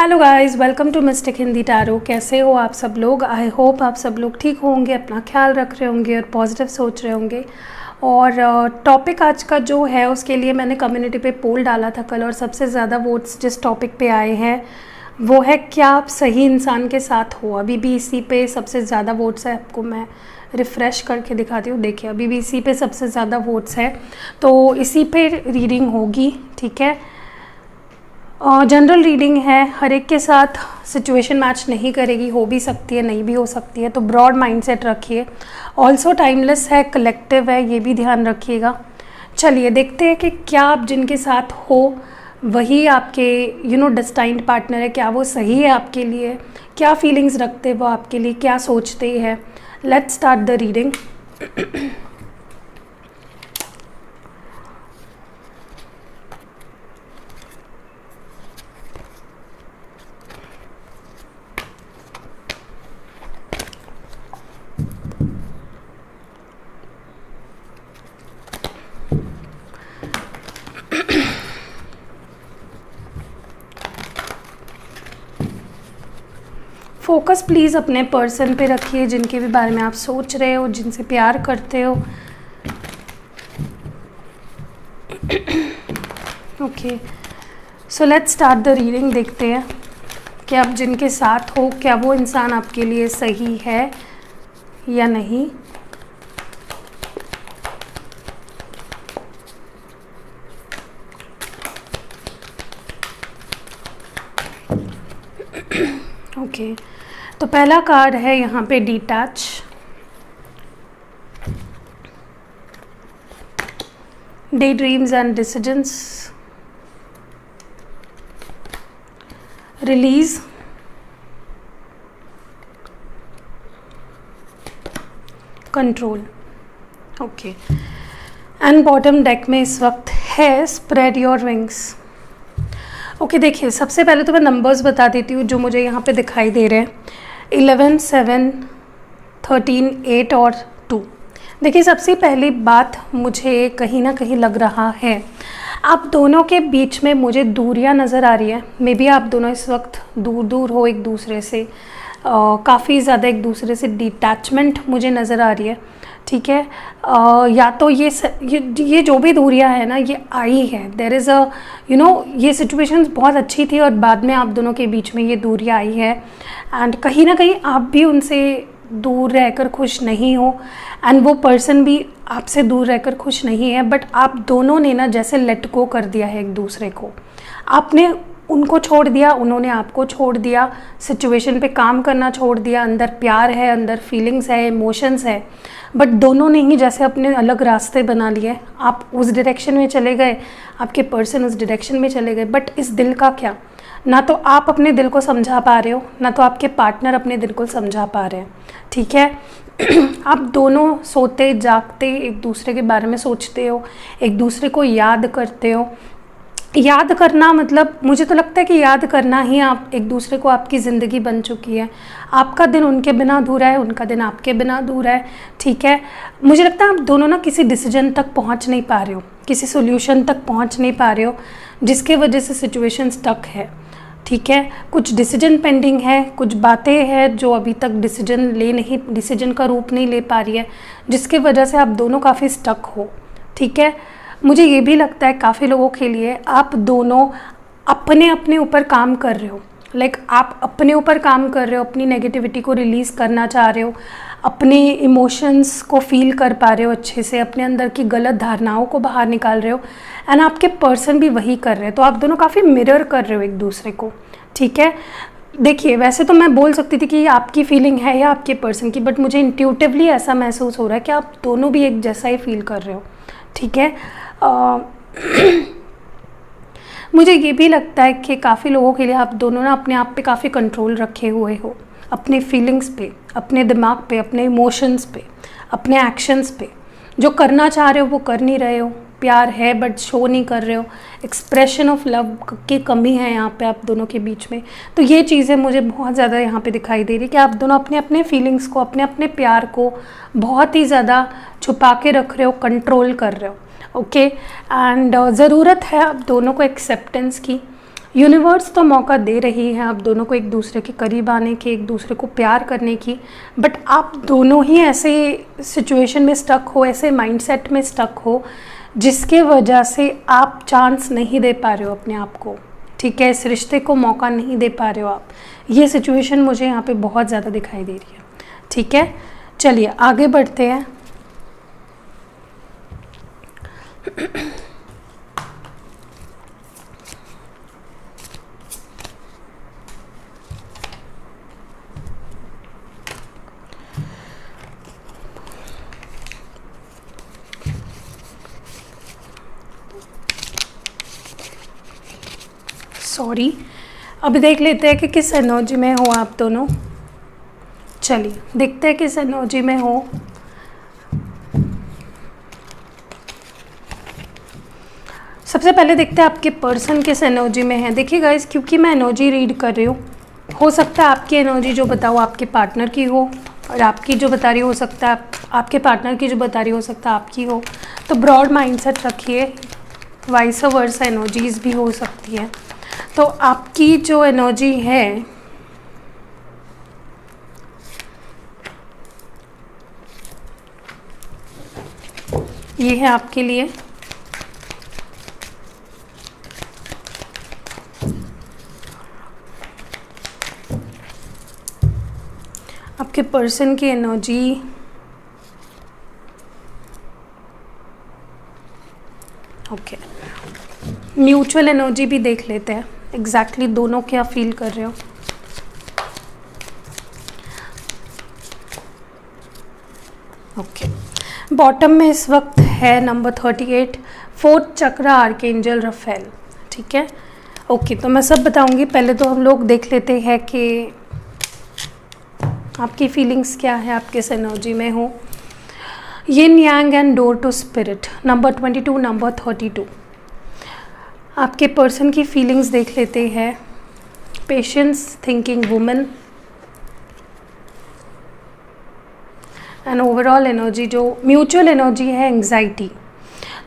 Hello guys, welcome to mystic Hindi tarot. कैसे हो आप सब लोग? आई होप आप सब लोग ठीक होंगे, अपना ख्याल रख रहे होंगे और पॉजिटिव सोच रहे होंगे। और टॉपिक आज का जो है उसके लिए मैंने कम्युनिटी पे पोल डाला था कल, और सबसे ज़्यादा वोट्स जिस टॉपिक पे आए हैं वो है क्या आप सही इंसान के साथ हो। अभी भी इसी पे सबसे ज़्यादा वोट्स है। आपको मैं रिफ़्रेश करके दिखाती हूँ। देखिए, अभी भी इसी पे सबसे ज़्यादा वोट्स है, तो इसी पे रीडिंग होगी। ठीक है, जनरल रीडिंग है, हर एक के साथ सिचुएशन मैच नहीं करेगी, हो भी सकती है नहीं भी हो सकती है, तो ब्रॉड माइंडसेट रखिए। ऑल्सो टाइमलेस है, कलेक्टिव है, ये भी ध्यान रखिएगा। चलिए देखते हैं कि क्या आप जिनके साथ हो वही आपके डेस्टाइन्ड पार्टनर है, क्या वो सही है आपके लिए, क्या फीलिंग्स रखते हैं वो आपके लिए, क्या सोचते हैं। Let's start the reading. Focus please अपने पर्सन पे रखिए जिनके भी बारे में आप सोच रहे हो, जिनसे प्यार करते हो। Okay, so let's start the reading. देखते हैं कि आप जिनके साथ हो क्या वो इंसान आपके लिए सही है या नहीं। ओके, तो पहला कार्ड है यहाँ पे detach, day dreams and decisions, release, control. Okay, and bottom deck में इस वक्त है स्प्रेड योर विंग्स। ओके, देखिए सबसे पहले तो मैं नंबर्स बता देती हूँ जो मुझे यहाँ पे दिखाई दे रहे हैं। 11, 7, 13, 8 और 2। देखिए, सबसे पहली बात मुझे कहीं ना कहीं लग रहा है आप दोनों के बीच में मुझे दूरियां नज़र आ रही है। मे बी आप दोनों इस वक्त दूर दूर हो एक दूसरे से, काफ़ी ज़्यादा एक दूसरे से डिटैचमेंट मुझे नज़र आ रही है। ठीक है, या तो ये जो भी दूरियां है ना, ये आई है, देयर इज़ अ ये सिचुएशंस बहुत अच्छी थी और बाद में आप दोनों के बीच में ये दूरियां आई है। एंड कहीं ना कहीं आप भी उनसे दूर रहकर खुश नहीं हो, एंड वो पर्सन भी आपसे दूर रहकर खुश नहीं है। बट आप दोनों ने ना जैसे लेट गो कर दिया है एक दूसरे को। आपने उनको छोड़ दिया, उन्होंने आपको छोड़ दिया, सिचुएशन पे काम करना छोड़ दिया। अंदर प्यार है, अंदर फीलिंग्स है, इमोशंस है, बट दोनों ने ही जैसे अपने अलग रास्ते बना लिए। आप उस डायरेक्शन में चले गए, आपके पर्सन उस डायरेक्शन में चले गए। बट इस दिल का क्या, ना तो आप अपने दिल को समझा पा रहे हो, ना तो आपके पार्टनर अपने दिल को समझा पा रहे हैं। ठीक है, आप दोनों सोते जागते एक दूसरे के बारे में सोचते हो, एक दूसरे को याद करते हो। याद करना मतलब मुझे तो लगता है कि याद करना ही आप एक दूसरे को आपकी ज़िंदगी बन चुकी है। आपका दिन उनके बिना अधूरा है, उनका दिन आपके बिना अधूरा है। ठीक है, मुझे लगता है आप दोनों ना किसी डिसीजन तक पहुंच नहीं पा रहे हो, किसी सोल्यूशन तक पहुंच नहीं पा रहे हो, जिसके वजह से सिचुएशन स्टक है। ठीक है, कुछ डिसीजन पेंडिंग है, कुछ बातें हैं जो अभी तक डिसीजन का रूप नहीं ले पा रही है, जिसके वजह से आप दोनों काफ़ी स्टक हो। ठीक है, मुझे ये भी लगता है काफ़ी लोगों के लिए आप दोनों अपने अपने ऊपर काम कर रहे हो। आप अपने ऊपर काम कर रहे हो, अपनी नेगेटिविटी को रिलीज़ करना चाह रहे हो, अपने इमोशंस को फील कर पा रहे हो अच्छे से, अपने अंदर की गलत धारणाओं को बाहर निकाल रहे हो, एंड आपके पर्सन भी वही कर रहे हैं। तो आप दोनों काफ़ी मिरर कर रहे हो एक दूसरे को। ठीक है, देखिए वैसे तो मैं बोल सकती थी कि ये आपकी फीलिंग है या आपके पर्सन की, बट मुझे इंट्यूटिवली ऐसा महसूस हो रहा है कि आप दोनों भी एक जैसा ही फील कर रहे हो। ठीक है, मुझे ये भी लगता है कि काफ़ी लोगों के लिए आप दोनों ना अपने आप पे काफ़ी कंट्रोल रखे हुए हो, अपने फीलिंग्स पे, अपने दिमाग पे, अपने इमोशंस पे, अपने एक्शंस पे। जो करना चाह रहे हो वो कर नहीं रहे हो, प्यार है बट शो नहीं कर रहे हो, एक्सप्रेशन ऑफ लव की कमी है यहाँ पे आप दोनों के बीच में। तो ये चीज़ें मुझे बहुत ज़्यादा यहाँ पे दिखाई दे रही कि आप दोनों अपने अपने फीलिंग्स को, अपने अपने प्यार को बहुत ही ज़्यादा छुपा के रख रहे हो, कंट्रोल कर रहे हो। ओके, एंड ज़रूरत है आप दोनों को एक्सेप्टेंस की। यूनिवर्स तो मौका दे रही है आप दोनों को एक दूसरे के करीब आने की, एक दूसरे को प्यार करने की, बट आप दोनों ही ऐसे सिचुएशन में स्टक हो, ऐसे माइंडसेट में स्टक हो जिसके वजह से आप चांस नहीं दे पा रहे हो अपने आप को, ठीक है, इस रिश्ते को मौका नहीं दे पा रहे हो आप। ये सिचुएशन मुझे यहाँ पे बहुत ज़्यादा दिखाई दे रही है, ठीक है। चलिए आगे बढ़ते हैं। सॉरी, अभी देख लेते हैं कि किस एनर्जी में हो आप दोनों। चलिए देखते हैं किस एनर्जी में हो। सबसे पहले देखते हैं आपके पर्सन किस एनर्जी में है। देखिए गाइस, क्योंकि मैं एनर्जी रीड कर रही हूँ, हो सकता है आपकी एनर्जी जो बताओ आपके पार्टनर की हो, और आपकी जो बता रही हो सकता है आपके पार्टनर की जो बता रही हो सकता है आपकी हो। तो ब्रॉड माइंडसेट रखिए, वाइस वर्सा एनर्जीज भी हो सकती है। तो आपकी जो एनर्जी है ये है आपके लिए। आपके पर्सन की एनर्जी ओके, म्यूचुअल एनर्जी भी देख लेते हैं, एग्जैक्टली दोनों क्या फील कर रहे हो। ओके, बॉटम में इस वक्त है नंबर 38, फोर्थ चक्रा, आर्कएंजल रफेल, ठीक है। ओके, तो मैं सब बताऊंगी, पहले तो हम लोग देख लेते हैं कि आपकी फीलिंग्स क्या है, आप किस एनर्जी में हो। Yin yang and door to spirit, number 22, number 32। आपके पर्सन की फीलिंग्स देख लेते हैं। Patience, thinking woman, and overall energy जो म्यूचुअल एनर्जी है, एंग्जाइटी।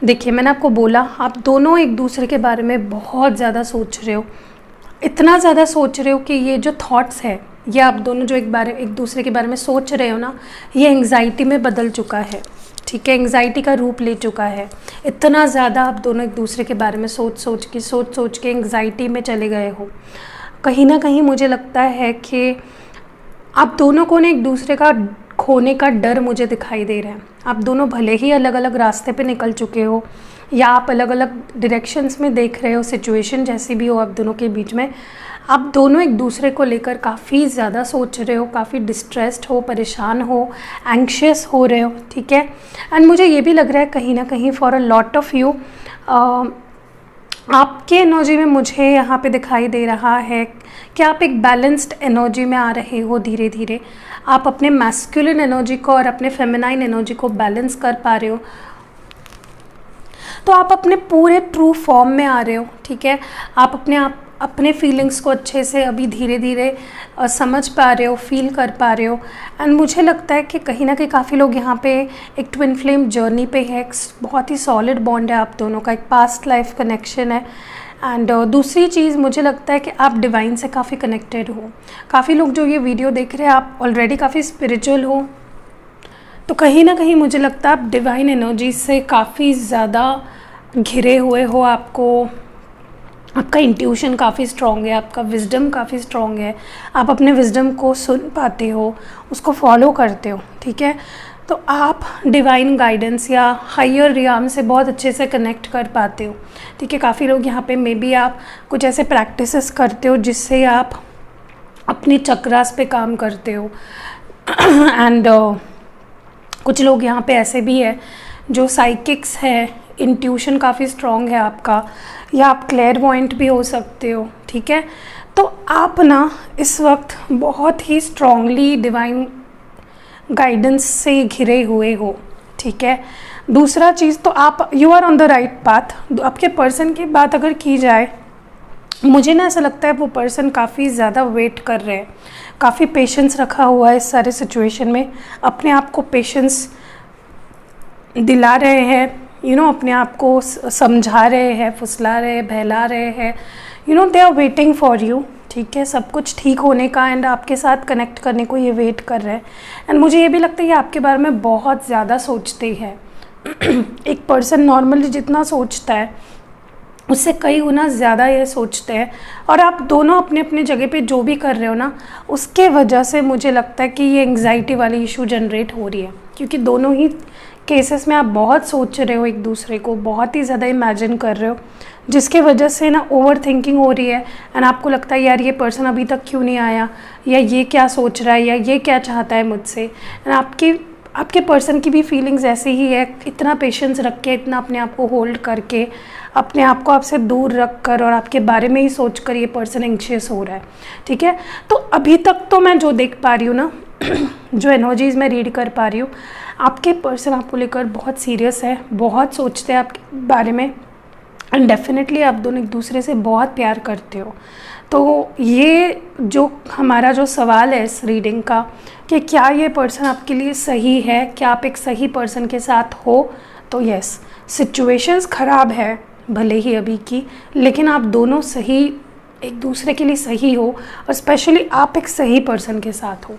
देखिए मैंने आपको बोला, आप दोनों एक दूसरे के बारे में बहुत ज़्यादा सोच रहे हो, इतना ज़्यादा सोच रहे हो कि ये जो थॉट्स है, ये आप दोनों जो एक दूसरे के बारे में सोच रहे हो ना, ये एंग्जाइटी में बदल चुका है, ठीक है, एंग्जाइटी का रूप ले चुका है। इतना ज़्यादा आप दोनों एक दूसरे के बारे में सोच सोच के एंग्जाइटी में चले गए हो। कहीं ना कहीं मुझे लगता है कि आप दोनों को ने एक दूसरे का खोने का डर मुझे दिखाई दे रहा है। आप दोनों भले ही अलग अलग रास्ते पे निकल चुके हो, या आप अलग अलग डायरेक्शंस में देख रहे हो, सिचुएशन जैसी भी हो आप दोनों के बीच में, आप दोनों एक दूसरे को लेकर काफ़ी ज़्यादा सोच रहे हो, काफ़ी डिस्ट्रेस्ड हो, परेशान हो, एंग्शियस हो रहे हो, ठीक है। एंड मुझे ये भी लग रहा है कहीं ना कहीं for a lot of you, आपके एनर्जी में मुझे यहाँ पे दिखाई दे रहा है कि आप एक बैलेंस्ड एनर्जी में आ रहे हो। धीरे धीरे आप अपने मैस्कुलिन एनर्जी को और अपने फेमिनाइन एनर्जी को बैलेंस कर पा रहे हो, तो आप अपने पूरे ट्रू फॉर्म में आ रहे हो, ठीक है। आप अपने फीलिंग्स को अच्छे से अभी धीरे धीरे समझ पा रहे हो, फील कर पा रहे हो। एंड मुझे लगता है कि कहीं ना कहीं काफ़ी लोग यहाँ पे एक ट्विन फ्लेम जर्नी पे है, एक बहुत ही सॉलिड बॉन्ड है आप दोनों का, एक पास्ट लाइफ कनेक्शन है। एंड दूसरी चीज़ मुझे लगता है कि आप डिवाइन से काफ़ी कनेक्टेड हो। काफ़ी लोग जो ये वीडियो देख रहे हैं, आप ऑलरेडी काफ़ी स्पिरिचुअल हो, तो कहीं ना कहीं मुझे लगता है आप डिवाइन एनर्जी से काफ़ी ज़्यादा घिरे हुए हो। आपका इंट्यूशन काफ़ी स्ट्रॉन्ग है, आपका विजडम काफ़ी स्ट्रॉन्ग है, आप अपने विजडम को सुन पाते हो, उसको फॉलो करते हो, ठीक है। तो आप डिवाइन गाइडेंस या हायर रियाम से बहुत अच्छे से कनेक्ट कर पाते हो, ठीक है। काफ़ी लोग यहाँ पे मे बी आप कुछ ऐसे प्रैक्टिसेस करते हो जिससे आप अपने चक्रास पे काम करते हो। एंड कुछ लोग यहाँ पे ऐसे भी है जो साइकिक्स है, इंट्यूशन काफ़ी स्ट्रॉन्ग है आपका, या आप क्लेयरवॉयंट भी हो सकते हो, ठीक है। तो आप ना इस वक्त बहुत ही स्ट्रॉन्गली डिवाइन गाइडेंस से घिरे हुए हो, ठीक है। दूसरा चीज़, तो आप you are on the right path. आपके पर्सन की बात अगर की जाए, मुझे ना ऐसा लगता है वो पर्सन काफ़ी ज़्यादा वेट कर रहे हैं, काफ़ी पेशेंस रखा हुआ है इस सारे सिचुएशन में, अपने आप को पेशेंस दिला रहे हैं, अपने आप को समझा रहे हैं, फुसला रहे हैं, बहला रहे हैं, they are waiting for you, ठीक है, सब कुछ ठीक होने का एंड आपके साथ कनेक्ट करने को ये वेट कर रहे हैं। एंड मुझे ये भी लगता है ये आपके बारे में बहुत ज़्यादा सोचते हैं। एक पर्सन नॉर्मली जितना सोचता है उससे कई गुना ज़्यादा ये सोचते हैं, और आप दोनों अपने अपने जगह पे जो भी कर रहे हो ना, उसके वजह से मुझे लगता है कि ये एंग्जाइटी वाली इशू जनरेट हो रही है, क्योंकि दोनों ही केसेस में आप बहुत सोच रहे हो, एक दूसरे को बहुत ही ज़्यादा इमेजिन कर रहे हो, जिसके वजह से ना ओवर थिंकिंग हो रही है। एंड आपको लगता है यार ये पर्सन अभी तक क्यों नहीं आया, या ये क्या सोच रहा है, या ये क्या चाहता है मुझसे। एंड आपके पर्सन की भी फीलिंग्स ऐसे ही है, इतना पेशेंस रख के, इतना अपने आप को होल्ड करके, अपने आप को आपसे दूर रख कर और आपके बारे में ही सोच कर ये पर्सन एंग्शियस हो रहा है, ठीक है। तो अभी तक तो मैं जो देख पा रही हूँ ना, जो एनर्जीज़ मैं रीड कर पा रही हूँ, आपके पर्सन आपको लेकर बहुत सीरियस है, बहुत सोचते हैं आपके बारे में, एंड डेफिनेटली आप दोनों एक दूसरे से बहुत प्यार करते हो। तो ये जो हमारा जो सवाल है इस रीडिंग का, कि क्या ये पर्सन आपके लिए सही है, क्या आप एक सही पर्सन के साथ हो, तो यस, सिचुएशंस ख़राब है भले ही अभी की, लेकिन आप दोनों सही, एक दूसरे के लिए सही हो, और स्पेशली आप एक सही पर्सन के साथ हो,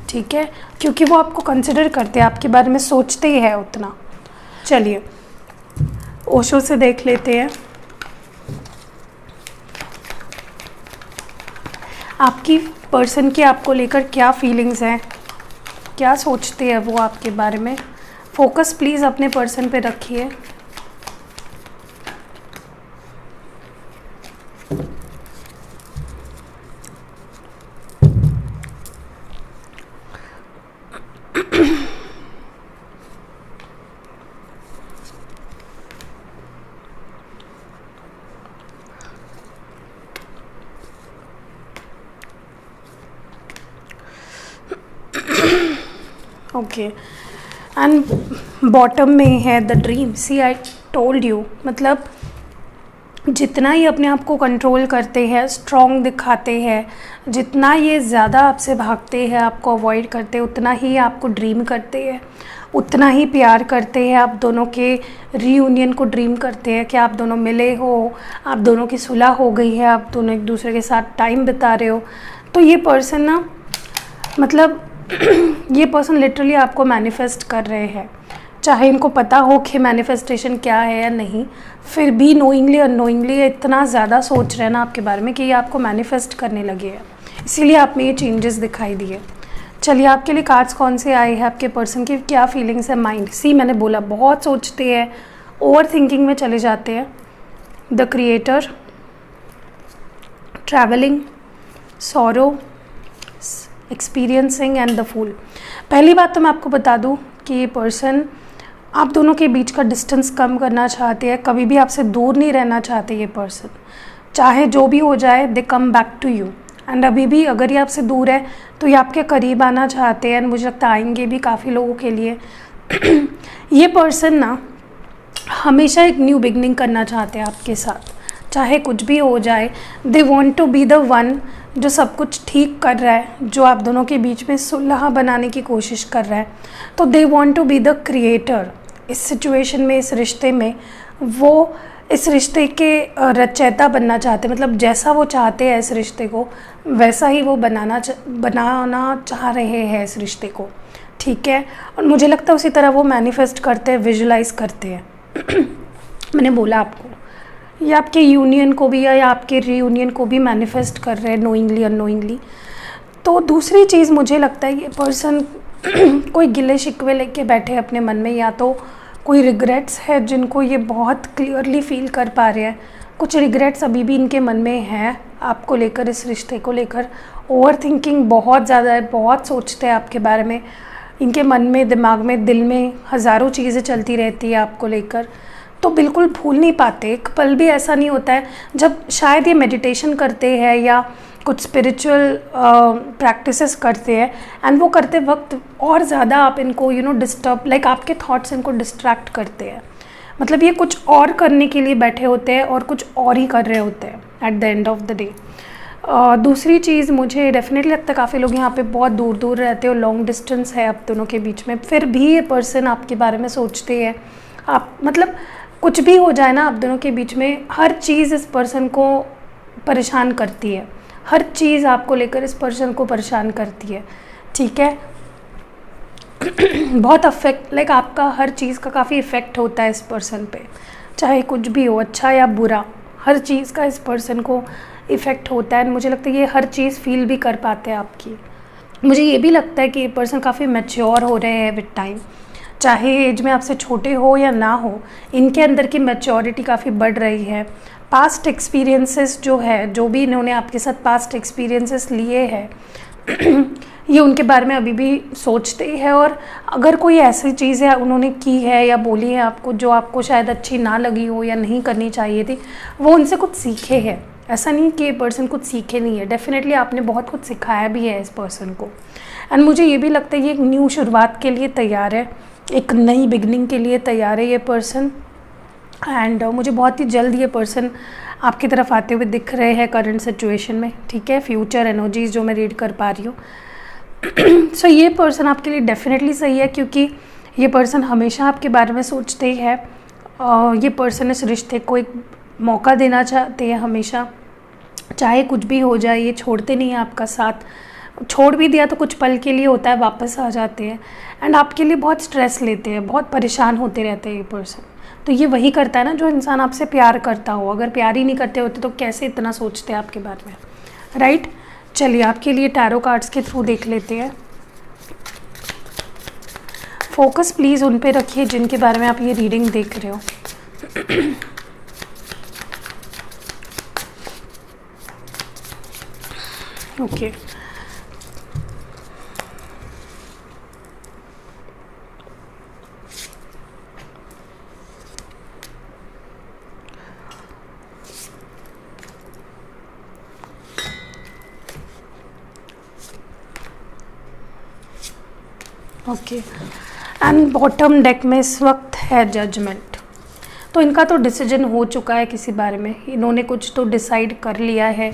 ठीक है, क्योंकि वो आपको कंसिडर करते हैं, आपके बारे में सोचते ही है उतना। चलिए ओशो से देख लेते हैं आपकी पर्सन की आपको लेकर क्या फीलिंग्स हैं, क्या सोचते हैं वो आपके बारे में। फोकस प्लीज़ अपने पर्सन पे रखिए। ओके, एंड बॉटम में है the dream. See I told you, मतलब जितना ही अपने आप को कंट्रोल करते हैं, स्ट्रॉन्ग दिखाते हैं, जितना ये ज़्यादा आपसे भागते हैं, आपको अवॉइड करते हैं, उतना ही आपको ड्रीम करते हैं, उतना ही प्यार करते हैं, आप दोनों के रीयूनियन को ड्रीम करते हैं कि आप दोनों मिले हो, आप दोनों की सुलह हो गई है, आप दोनों एक दूसरे के साथ टाइम बिता रहे हो। तो ये पर्सन ना, मतलब ये पर्सन लिटरली आपको मैनिफेस्ट कर रहे हैं, चाहे इनको पता हो कि मैनिफेस्टेशन क्या है या नहीं, फिर भी नोइंगली अननोइंगली इतना ज़्यादा सोच रहे हैं ना आपके बारे में कि ये आपको मैनिफेस्ट करने लगे हैं, इसीलिए आप में ये चेंजेस दिखाई दिए। चलिए आपके लिए कार्ड्स कौन से आए हैं, आपके पर्सन की क्या फीलिंग्स है माइंड। सी मैंने बोला बहुत सोचते हैं, ओवर थिंकिंग में चले जाते हैं। The creator, travelling, sorrow, experiencing and the fool. पहली बात तो मैं आपको बता दूं कि ये पर्सन आप दोनों के बीच का डिस्टेंस कम करना चाहते हैं, कभी भी आपसे दूर नहीं रहना चाहते। ये पर्सन चाहे जो भी हो जाए, they come back to you, and अभी भी अगर ये आपसे दूर है तो ये आपके करीब आना चाहते हैं, एंड मुझे लगता है आएंगे भी काफ़ी लोगों के लिए। ये पर्सन ना हमेशा एक न्यू बिगनिंग करना चाहते हैं आपके साथ, चाहे कुछ भी हो जाए। They want to be the one जो सब कुछ ठीक कर रहा है, जो आप दोनों के बीच में सुलह बनाने की कोशिश कर रहा है। तो they want to be the creator इस सिचुएशन में, इस रिश्ते में। वो इस रिश्ते के रचयिता बनना चाहते हैं, मतलब जैसा वो चाहते हैं इस रिश्ते को, वैसा ही वो बनाना चाह रहे हैं इस रिश्ते को, ठीक है। और मुझे लगता है उसी तरह वो मैनिफेस्ट करते हैं, विजुलाइज करते हैं। मैंने बोला आपको, ये आपके यूनियन को भी या आपके रीयूनियन को भी मैनिफेस्ट कर रहे हैं, नोइंगली अननोइंगली। तो दूसरी चीज़ मुझे लगता है ये पर्सन कोई गिले शिकवे लेके बैठे अपने मन में, या तो कोई रिग्रेट्स है जिनको ये बहुत क्लियरली फील कर पा रहे हैं। कुछ रिग्रेट्स अभी भी इनके मन में हैं आपको लेकर, इस रिश्ते को लेकर। ओवर थिंकिंग बहुत ज़्यादा है, बहुत सोचते हैं आपके बारे में। इनके मन में, दिमाग में, दिल में हज़ारों चीज़ें चलती रहती है आपको लेकर, तो बिल्कुल भूल नहीं पाते। एक पल भी ऐसा नहीं होता है जब शायद ये मेडिटेशन करते हैं या कुछ स्पिरिचुअल प्रैक्टिसेस करते हैं, एंड वो करते वक्त और ज़्यादा आप इनको डिस्टर्ब, लाइक आपके थॉट्स इनको डिस्ट्रैक्ट करते हैं। मतलब ये कुछ और करने के लिए बैठे होते हैं और कुछ और ही कर रहे होते हैं at the end of the day. दूसरी चीज़ मुझे डेफिनेटली लगता है काफ़ी लोग यहाँ पे बहुत दूर दूर रहते हो, लॉन्ग डिस्टेंस है आप दोनों के बीच में, फिर भी ये पर्सन आपके बारे में सोचते हैं। आप मतलब कुछ भी हो जाए ना आप दोनों के बीच में, हर चीज़ इस पर्सन को परेशान करती है, हर चीज़ आपको लेकर इस पर्सन को परेशान करती है, ठीक है। बहुत अफेक्ट, लाइक आपका हर चीज़ का काफ़ी इफ़ेक्ट होता है इस पर्सन पे, चाहे कुछ भी हो, अच्छा या बुरा, हर चीज़ का इस पर्सन को इफ़ेक्ट होता है। मुझे लगता है ये हर चीज़ फील भी कर पाते हैं आपकी। मुझे ये भी लगता है कि ये पर्सन काफ़ी मैच्योर हो रहे हैं विद टाइम, चाहे एज में आपसे छोटे हो या ना हो, इनके अंदर की मैच्योरिटी काफ़ी बढ़ रही है। पास्ट एक्सपीरियंसेस जो है, जो भी इन्होंने आपके साथ पास्ट एक्सपीरियंसेस लिए हैं ये उनके बारे में अभी भी सोचते ही है, और अगर कोई ऐसी चीज़ है उन्होंने की है या बोली है आपको जो आपको शायद अच्छी ना लगी हो या नहीं करनी चाहिए थी, वो उनसे कुछ सीखे हैं। ऐसा नहीं कि ये पर्सन कुछ सीखे नहीं है, डेफिनेटली आपने बहुत कुछ सिखाया भी है इस पर्सन को। एंड मुझे ये भी लगता है ये एक न्यू शुरुआत के लिए तैयार है, एक नई बिगनिंग के लिए तैयार है ये पर्सन। एंड मुझे बहुत ही जल्द ये पर्सन आपकी तरफ आते हुए दिख रहे हैं करंट सिचुएशन में, ठीक है। फ्यूचर एनर्जीज जो मैं रीड कर पा रही हूँ सो ये पर्सन आपके लिए डेफिनेटली सही है, क्योंकि ये पर्सन हमेशा आपके बारे में सोचते ही है। ये पर्सन इस रिश्ते को एक मौका देना चाहते हैं हमेशा, चाहे कुछ भी हो जाए, ये छोड़ते नहीं हैं आपका साथ। छोड़ भी दिया तो कुछ पल के लिए होता है, वापस आ जाते हैं। एंड आपके लिए बहुत स्ट्रेस लेते हैं, बहुत परेशान होते रहते हैं ये पर्सन। तो ये वही करता है ना जो इंसान आपसे प्यार करता हो, अगर प्यार ही नहीं करते होते तो कैसे इतना सोचते हैं आपके बारे में, राइट। चलिए आपके लिए टैरो कार्ड्स के थ्रू देख लेते हैं। फोकस प्लीज़ उन पे रखिए जिनके बारे में आप ये रीडिंग देख रहे हो। Okay okay and bottom deck में इस वक्त है जजमेंट। तो इनका तो डिसीजन हो चुका है किसी बारे में, इन्होंने कुछ तो डिसाइड कर लिया है।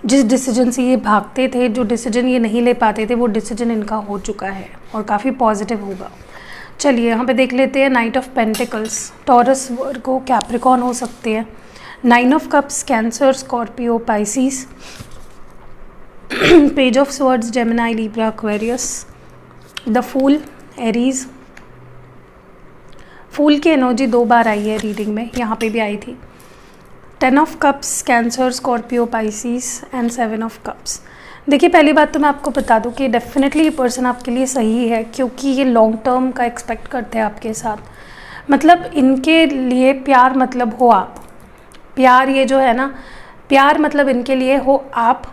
जिस डिसीजन से ये भागते थे, जो डिसीजन ये नहीं ले पाते थे, वो डिसीजन इनका हो चुका है और काफ़ी पॉजिटिव होगा। चलिए यहाँ पे देख लेते हैं knight of pentacles, Taurus, Virgo, Capricorn हो सकते हैं। 9 of cups, Cancer, Scorpio, Pisces. Page of swords, Gemini, Libra, Aquarius. The fool, Aries. Fool की एनर्जी 2 बार आई है रीडिंग में, यहाँ पे भी आई थी। 10 of cups, Cancer, Scorpio, Pisces and 7 of cups. देखिए पहली बात तो मैं आपको बता दूं कि डेफिनेटली ये पर्सन आपके लिए सही है, क्योंकि ये लॉन्ग टर्म का एक्सपेक्ट करते हैं आपके साथ। मतलब इनके लिए प्यार मतलब हो आप, प्यार ये जो है ना, प्यार मतलब इनके लिए हो आप,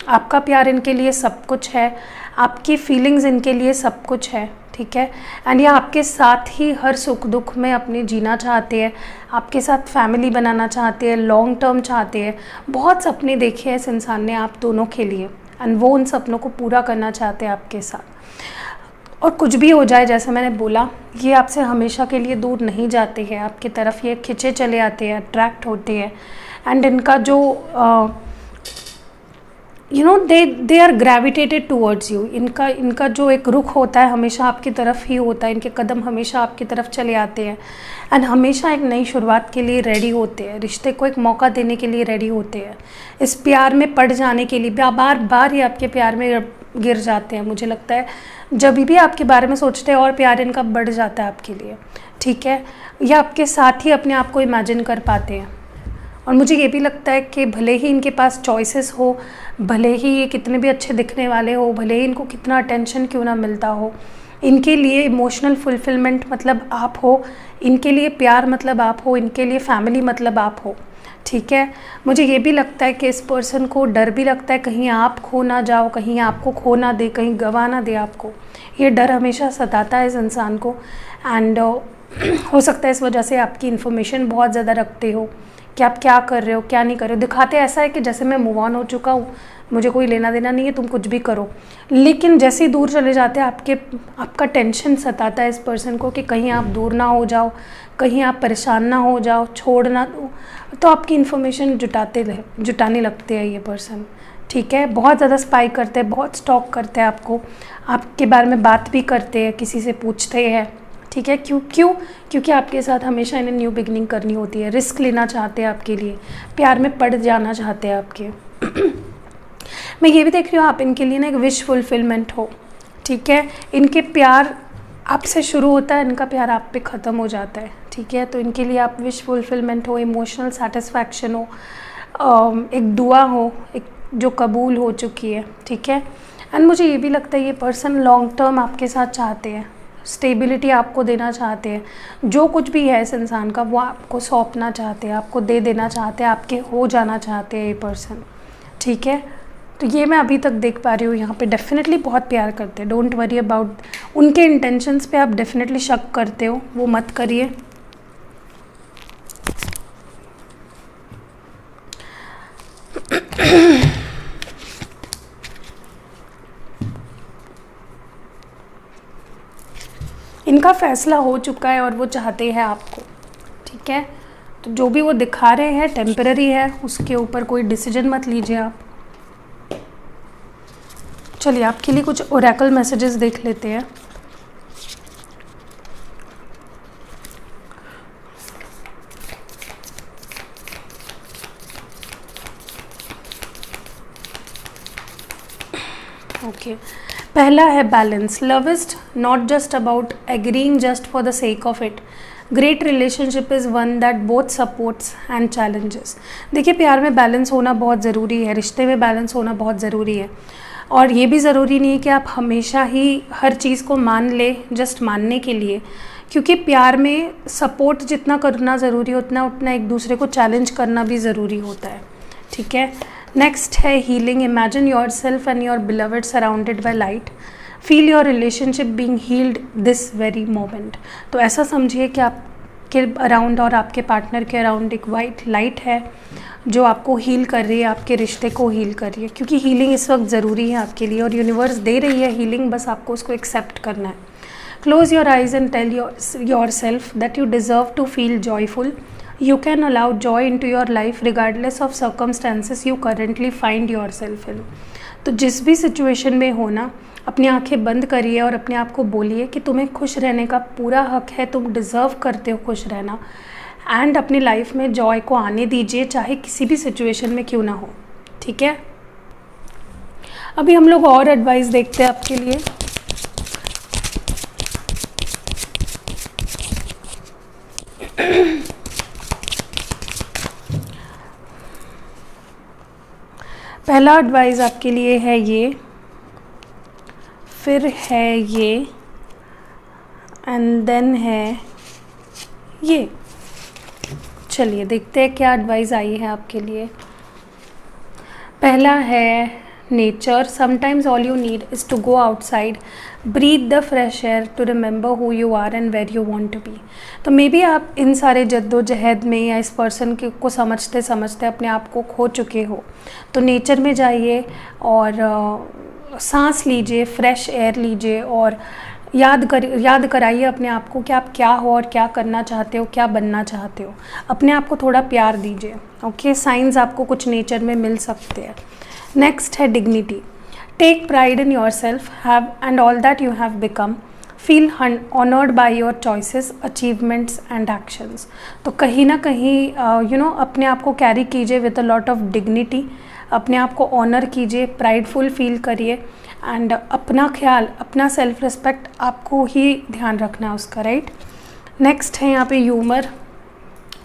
आपका प्यार इनके लिए सब कुछ है, आपकी फीलिंग्स इनके लिए सब कुछ है, ठीक है। एंड ये आपके साथ ही हर सुख दुख में अपनी जीना चाहते हैं, आपके साथ फैमिली बनाना चाहते हैं, लॉन्ग टर्म चाहते हैं। बहुत सपने देखे हैं इस इंसान ने आप दोनों के लिए, एंड वो उन सपनों को पूरा करना चाहते हैं आपके साथ। और कुछ भी हो जाए, जैसे मैंने बोला, ये आपसे हमेशा के लिए दूर नहीं जाते हैं, आपकी तरफ ये खिंचे चले आते हैं, अट्रैक्ट होते हैं। एंड इनका जो they are gravitated towards you. इनका जो एक रुख होता है हमेशा आपकी तरफ ही होता है, इनके कदम हमेशा आपकी तरफ चले आते हैं। एंड हमेशा एक नई शुरुआत के लिए रेडी होते हैं, रिश्ते को एक मौका देने के लिए रेडी होते हैं, इस प्यार में पड़ जाने के लिए। बार बार ये आपके प्यार में गिर जाते हैं। मुझे लगता है जब भी आपके बारे में सोचते हैं और प्यार इनका बढ़ जाता है आपके लिए, ठीक है। या आपके साथ ही अपने आप को इमेजिन कर पाते हैं। और मुझे ये भी लगता है कि भले ही इनके पास चॉइसेस हो, भले ही ये कितने भी अच्छे दिखने वाले हो, भले ही इनको कितना अटेंशन क्यों ना मिलता हो, इनके लिए इमोशनल फुलफिलमेंट मतलब आप हो, इनके लिए प्यार मतलब आप हो, इनके लिए फैमिली मतलब आप हो, ठीक है। मुझे ये भी लगता है कि इस पर्सन को डर भी लगता है कहीं आप खो ना जाओ, कहीं आपको खो ना दे, कहीं गंवा ना दे आपको। ये डर हमेशा सताता है इस इंसान को। एंड हो सकता है इस वजह से आपकी इन्फॉर्मेशन बहुत ज़्यादा रखते हो कि आप क्या कर रहे हो, क्या नहीं कर रहे हो। दिखाते ऐसा है कि जैसे मैं मूव ऑन हो चुका हूँ, मुझे कोई लेना देना नहीं है, तुम कुछ भी करो। लेकिन जैसे ही दूर चले जाते हैं आपका टेंशन सताता है इस पर्सन को कि कहीं आप दूर ना हो जाओ, कहीं आप परेशान ना हो जाओ, छोड़ ना दो। तो आपकी इन्फॉर्मेशन जुटाने लगते हैं ये पर्सन, ठीक है। बहुत ज़्यादा स्पाई करते हैं, बहुत स्टॉक करते हैं आपको, आपके बारे में बात भी करते हैं, किसी से पूछते हैं, ठीक है। क्योंकि आपके साथ हमेशा इन्हें न्यू बिगनिंग करनी होती है, रिस्क लेना चाहते हैं आपके लिए, प्यार में पड़ जाना चाहते हैं आपके। मैं ये भी देख रही हूँ आप इनके लिए ना एक विश फुलफिलमेंट हो, ठीक है। इनके प्यार आपसे शुरू होता है, इनका प्यार आप पे ख़त्म हो जाता है, ठीक है। तो इनके लिए आप विश फुलफिलमेंट हो, इमोशनल सेटिस्फैक्शन हो, एक दुआ हो, एक जो कबूल हो चुकी है, ठीक है। एंड मुझे ये भी लगता है ये पर्सन लॉन्ग टर्म आपके साथ चाहते हैं, स्टेबिलिटी आपको देना चाहते हैं, जो कुछ भी है इस इंसान का वो आपको सौंपना चाहते हैं, आपको दे देना चाहते हैं, आपके हो जाना चाहते हैं ये पर्सन, ठीक है। तो ये मैं अभी तक देख पा रही हूँ, यहाँ पे डेफिनेटली बहुत प्यार करते हैं। डोंट वरी अबाउट उनके इंटेंशंस पे, आप डेफिनेटली शक करते हो, वो मत करिए। इनका फैसला हो चुका है और वो चाहते हैं आपको, ठीक है। तो जो भी वो दिखा रहे हैं टेम्पररी है, उसके ऊपर कोई डिसीजन मत लीजिए आप। चलिए आपके लिए कुछ ओरेकल मैसेजेस देख लेते हैं। ओके पहला है balance. Love is not just about agreeing just for the sake of it. Great relationship is one that both supports and challenges. देखिए प्यार में बैलेंस होना बहुत ज़रूरी है, रिश्ते में बैलेंस होना बहुत ज़रूरी है। और ये भी ज़रूरी नहीं है कि आप हमेशा ही हर चीज़ को मान ले जस्ट मानने के लिए, क्योंकि प्यार में सपोर्ट जितना करना ज़रूरी है उतना एक दूसरे को चैलेंज करना भी ज़रूरी होता है, ठीक है। नेक्स्ट है healing. Imagine your self and your beloved surrounded by light. Feel your relationship being healed this very moment. तो ऐसा समझिए कि आपके अराउंड और आपके पार्टनर के अराउंड एक वाइट लाइट है जो आपको हील कर रही है, आपके रिश्ते को हील कर रही है, क्योंकि हीलिंग इस वक्त ज़रूरी है आपके लिए और यूनिवर्स दे रही है हीलिंग, बस आपको उसको एक्सेप्ट करना है। Close your eyes and tell your self that you deserve to feel joyful. You can allow joy into your life regardless of circumstances you currently find yourself in। तो जिस भी सिचुएशन में हो ना, अपनी आंखें बंद करिए और अपने आप को बोलिए कि तुम्हें खुश रहने का पूरा हक है, तुम डिज़र्व करते हो खुश रहना। एंड अपनी लाइफ में जॉय को आने दीजिए, चाहे किसी भी सिचुएशन में क्यों ना हो, ठीक है। अभी हम लोग और एडवाइस देखते हैं आपके लिए। पहला एडवाइस आपके लिए है ये, फिर है ये, एंड देन है ये। चलिए देखते हैं क्या एडवाइस आई है आपके लिए। पहला है nature. Sometimes all you need is to go outside, breathe the fresh air to remember who you are and where you want to be. तो मे बी आप इन सारे जद्दोजहद में या इस पर्सन को समझते समझते अपने आप को खो चुके हो, तो नेचर में जाइए और सांस लीजिए, फ्रेश एयर लीजिए और याद कराइए अपने आप को कि आप क्या हो और क्या करना चाहते हो, क्या बनना चाहते हो। अपने आप को थोड़ा प्यार दीजिए, ओके। साइंस आपको कुछ नेचर में मिल सकते हैं। नेक्स्ट है dignity. Take pride in your self have and all that you have become. Feel honoured by your choices, achievements and actions. तो कहीं ना कहीं अपने आप को कैरी कीजिए with a lot of dignity. अपने आप को ऑनर कीजिए, प्राइडफुल फील करिए एंड अपना ख्याल, अपना सेल्फ रिस्पेक्ट आपको ही ध्यान रखना है उसका, राइट। नेक्स्ट है यहाँ पे humour.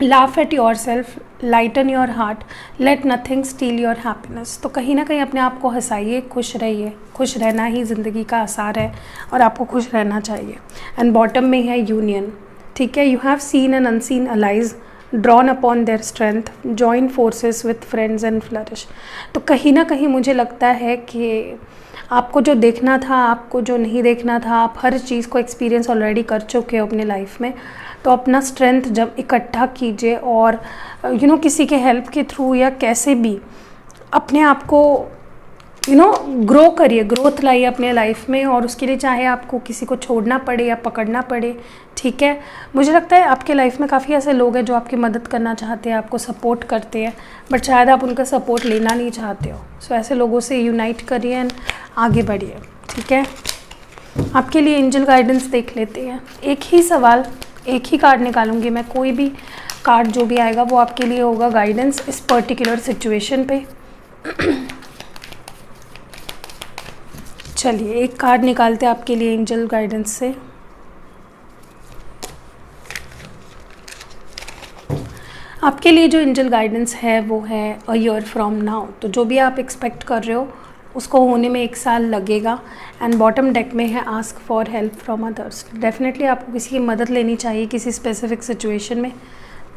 Laugh at your self, lighten your heart, let nothing steel your happiness. तो कहीं ना कहीं अपने आप को हंसाइए, खुश रहिए। खुश रहना ही ज़िंदगी का आसार है और आपको खुश रहना चाहिए। एंड बॉटम में है यूनियन, ठीक है। You have seen and unseen allies, drawn upon their strength, join forces with friends and flourish. तो कहीं ना कहीं मुझे लगता है कि आपको जो देखना था, आपको जो नहीं देखना था, आप हर चीज़ को एक्सपीरियंस ऑलरेडी कर चुके हो अपने लाइफ में। तो अपना स्ट्रेंथ जब इकट्ठा कीजिए और किसी के हेल्प के थ्रू या कैसे भी अपने आप को ग्रो करिए, ग्रोथ लाइए अपने लाइफ में। और उसके लिए चाहे आपको किसी को छोड़ना पड़े या पकड़ना पड़े, ठीक है। मुझे लगता है आपके लाइफ में काफ़ी ऐसे लोग हैं जो आपकी मदद करना चाहते हैं, आपको सपोर्ट करते हैं, बट शायद आप उनका सपोर्ट लेना नहीं चाहते हो। सो ऐसे लोगों से यूनाइट करिए एंड आगे बढ़िए, ठीक है। आपके लिए एंजल गाइडेंस देख लेते हैं। एक ही सवाल, एक ही कार्ड निकालूंगी मैं, कोई भी कार्ड जो भी आएगा वो आपके लिए होगा गाइडेंस इस पर्टिकुलर सिचुएशन पे। चलिए एक कार्ड निकालते हैं आपके लिए एंजल गाइडेंस से। आपके लिए जो एंजल गाइडेंस है वो है अ ईयर फ्रॉम नाउ। तो जो भी आप एक्सपेक्ट कर रहे हो उसको होने में 1 साल लगेगा। एंड बॉटम डेक में है ask for help from others. Definitely आपको किसी की मदद लेनी चाहिए किसी स्पेसिफिक सिचुएशन में,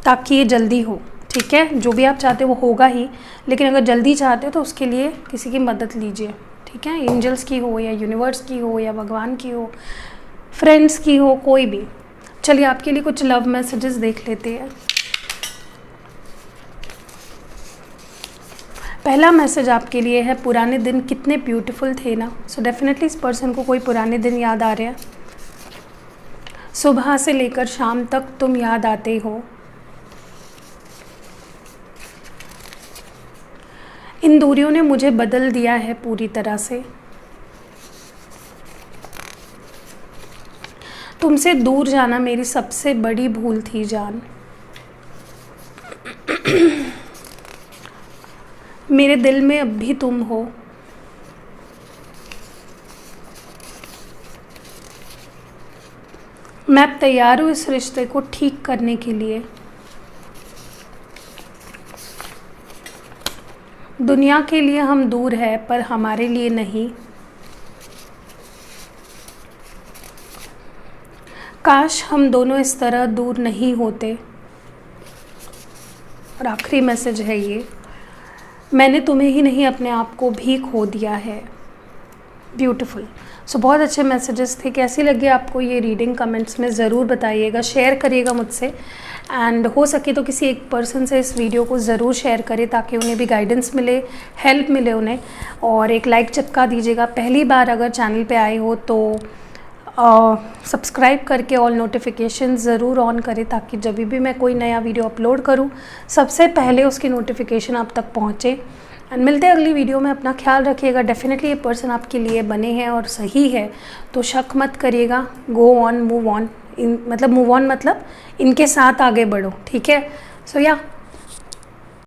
ताकि ये जल्दी हो। ठीक है, जो भी आप चाहते हो वो होगा ही, लेकिन अगर जल्दी चाहते हो तो उसके लिए किसी की मदद लीजिए। ठीक है, एंजल्स की हो या यूनिवर्स की हो या भगवान की हो, फ्रेंड्स की हो, कोई भी। चलिए आपके लिए कुछ लव मैसेजेस देख लेते हैं। पहला मैसेज आपके लिए है पुराने दिन कितने ब्यूटीफुल थे ना। सो डेफिनेटली इस पर्सन को कोई पुराने दिन याद आ रहे हैं। सुबह से लेकर शाम तक तुम याद आते हो। इन दूरियों ने मुझे बदल दिया है पूरी तरह से। तुमसे दूर जाना मेरी सबसे बड़ी भूल थी जान। मेरे दिल में अब भी तुम हो। मैं अब तैयार हूँ इस रिश्ते को ठीक करने के लिए। दुनिया के लिए हम दूर हैं पर हमारे लिए नहीं। काश हम दोनों इस तरह दूर नहीं होते। और आखिरी मैसेज है ये, मैंने तुम्हें ही नहीं अपने आप को भी खो दिया है। ब्यूटीफुल। सो बहुत अच्छे मैसेजेस थे। कैसी लगी आपको ये रीडिंग कमेंट्स में ज़रूर बताइएगा, शेयर करिएगा मुझसे। एंड हो सके तो किसी एक पर्सन से इस वीडियो को ज़रूर शेयर करें ताकि उन्हें भी गाइडेंस मिले, हेल्प मिले उन्हें। और एक लाइक चिपका दीजिएगा। पहली बार अगर चैनल पे आए हो तो सब्सक्राइब करके ऑल नोटिफिकेशन ज़रूर ऑन करें ताकि जब भी मैं कोई नया वीडियो अपलोड करूं सबसे पहले उसकी नोटिफिकेशन आप तक पहुंचे। एंड मिलते हैं अगली वीडियो में। अपना ख्याल रखिएगा। डेफिनेटली ये पर्सन आपके लिए बने हैं और सही है, तो शक मत करिएगा। Go on, move on. Move on मतलब इनके साथ आगे बढ़ो। ठीक है, सो या